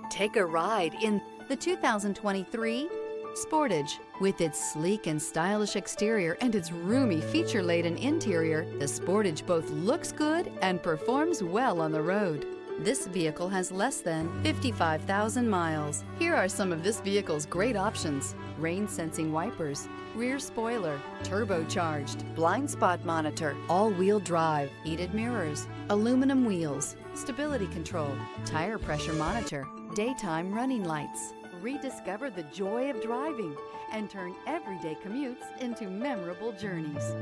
Take a ride in the 2023 Sportage. With its sleek and stylish exterior and its roomy feature-laden interior, the Sportage both looks good and performs well on the road. This vehicle has less than 55,000 miles. Here are some of this vehicle's great options: rain-sensing wipers, rear spoiler, turbocharged, blind spot monitor, all-wheel drive, heated mirrors, aluminum wheels, stability control, tire pressure monitor, daytime running lights. Rediscover the joy of driving and turn everyday commutes into memorable journeys.